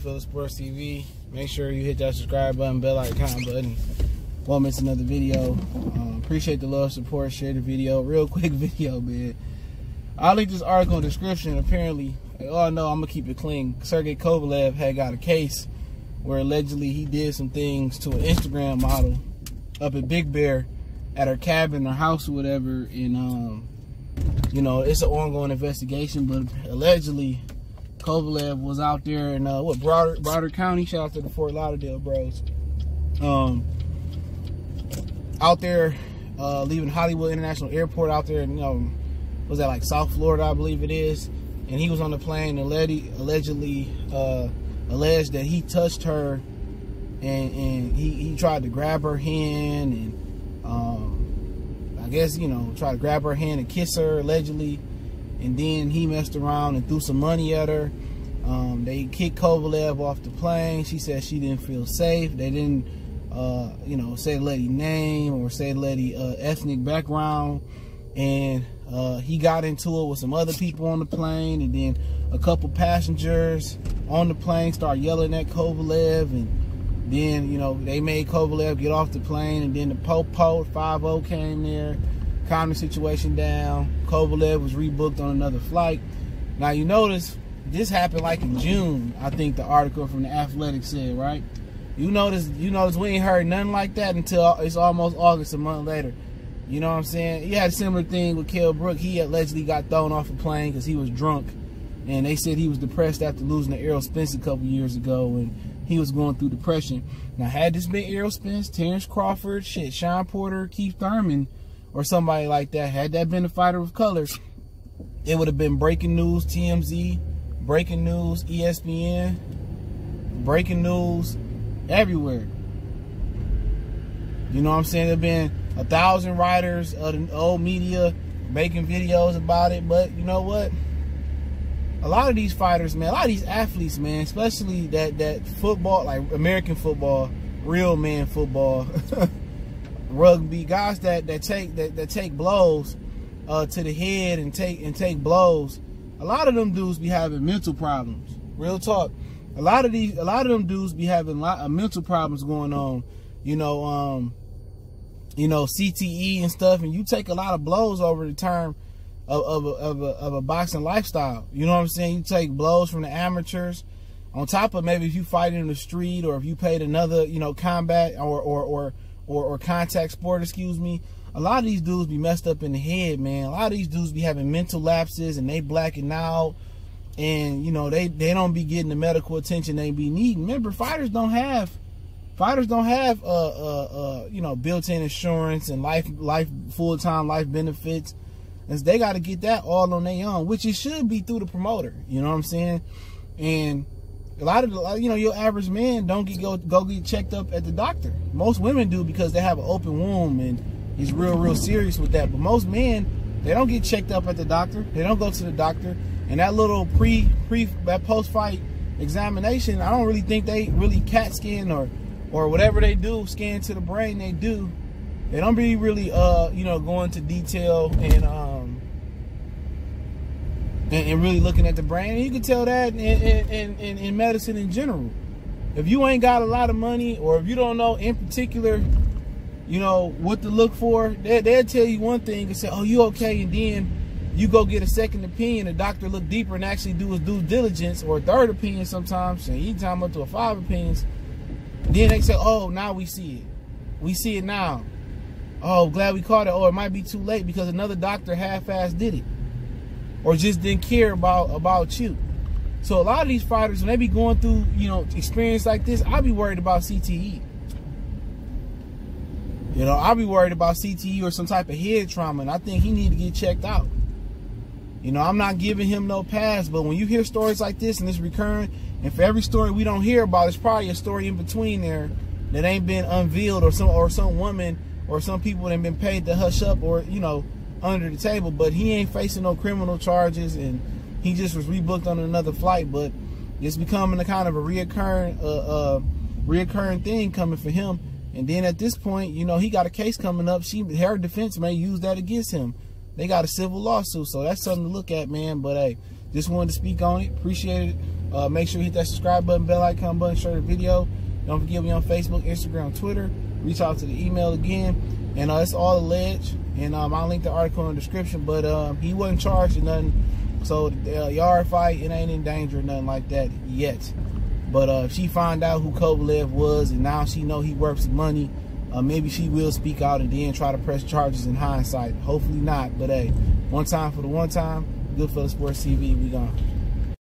Phillips Sports TV. Make sure you hit that subscribe button, bell icon button. Won't miss another video. Appreciate the love, support. Share the video. Real quick video, man. I'll link this article in the description. Apparently, oh no, I'm gonna keep it clean. Sergey Kovalev had got a case where allegedly he did some things to an Instagram model up at Big Bear at her cabin or house or whatever. And you know, it's an ongoing investigation, but allegedly Kovalev was out there in Broward County. Shout out to the Fort Lauderdale bros. Out there leaving Hollywood International Airport out there, was that like South Florida, I believe it is. And he was on the plane and allegedly alleged that he touched her and he tried to grab her hand and I guess, tried to grab her hand and kiss her allegedly. And then he messed around and threw some money at her. They kicked Kovalev off the plane. She said she didn't feel safe. They didn't, say the lady name or say the lady ethnic background. And he got into it with some other people on the plane. And then a couple passengers on the plane started yelling at Kovalev. And then, they made Kovalev get off the plane. And then the Po-Po 5-0 came there. Calmed the situation down. Kovalev was rebooked on another flight. Now you notice this happened like in June. I think the article from the Athletic said, right? You notice we ain't heard nothing like that until it's almost August, a month later. You know what I'm saying? He had a similar thing with Kell Brook. He allegedly got thrown off a plane because he was drunk, and they said he was depressed after losing to Errol Spence a couple years ago, and he was going through depression. Now, had this been Errol Spence, Terrence Crawford, Sean Porter, Keith Thurman, or somebody like that, had that been a fighter of color, it would have been breaking news, TMZ, breaking news, ESPN, breaking news, everywhere. You know what I'm saying? There have been 1,000 writers of the old media making videos about it, but you know what? A lot of these fighters, man, a lot of these athletes, man, especially that football, like American football, real man football, rugby, guys that take blows to the head and take blows. A lot of them dudes be having mental problems. Real talk. A lot of them dudes be having a lot of mental problems going on. CTE and stuff, and you take a lot of blows over the term of a boxing lifestyle. You know what I'm saying? You take blows from the amateurs, on top of maybe if you fight in the street or if you played another, combat or contact sport, excuse me. A lot of these dudes be messed up in the head, man. A lot of these dudes be having mental lapses and they blacking out, and they don't be getting the medical attention they be needing. Remember, fighters don't have built-in insurance and life full-time life benefits, and they got to get that all on their own, which it should be through the promoter. You know what I'm saying? And a lot of your average man don't go get checked up at the doctor. Most women do because they have an open womb and he's real serious with that. But most men, they don't get checked up at the doctor. They don't go to the doctor. And that little that post-fight examination, I don't really think they really CAT scan or whatever they do, scan to the brain they do. They don't be really go into detail and really looking at the brain. And you can tell that in medicine in general. If you ain't got a lot of money, or if you don't know in particular, what to look for, they'll tell you one thing and say, oh, you okay, and then you go get a second opinion, the doctor look deeper and actually do his due diligence, or a third opinion sometimes, and you time up to 5 opinions. Then they say, oh, now we see it. We see it now. Oh, glad we caught it. Oh, it might be too late because another doctor half-ass did it, or just didn't care about you. So a lot of these fighters, when they be going through, experience like this, I be worried about CTE. I'll be worried about CTE or some type of head trauma, and I think he need to get checked out. I'm not giving him no pass, but when you hear stories like this and it's recurring, and for every story we don't hear about, it's probably a story in between there that ain't been unveiled, or some woman or some people that have been paid to hush up, or under the table. But he ain't facing no criminal charges, and he just was rebooked on another flight. But it's becoming a kind of a reoccurring thing coming for him. And then at this point, he got a case coming up. Her defense may use that against him. They got a civil lawsuit, so that's something to look at, man. But hey, just wanted to speak on it. Appreciate it. Make sure you hit that subscribe button, bell icon button, share the video. Don't forget me on Facebook, Instagram, Twitter. Reach out to the email again. And it's all alleged. And I'll link the article in the description. But he wasn't charged or nothing. So the yard fight, it ain't in danger or nothing like that yet. But if she find out who Kovalev was and now she know he worth some money, maybe she will speak out and then try to press charges in hindsight. Hopefully not. But hey, one time for the one time. Goodfellas Sports TV, we gone.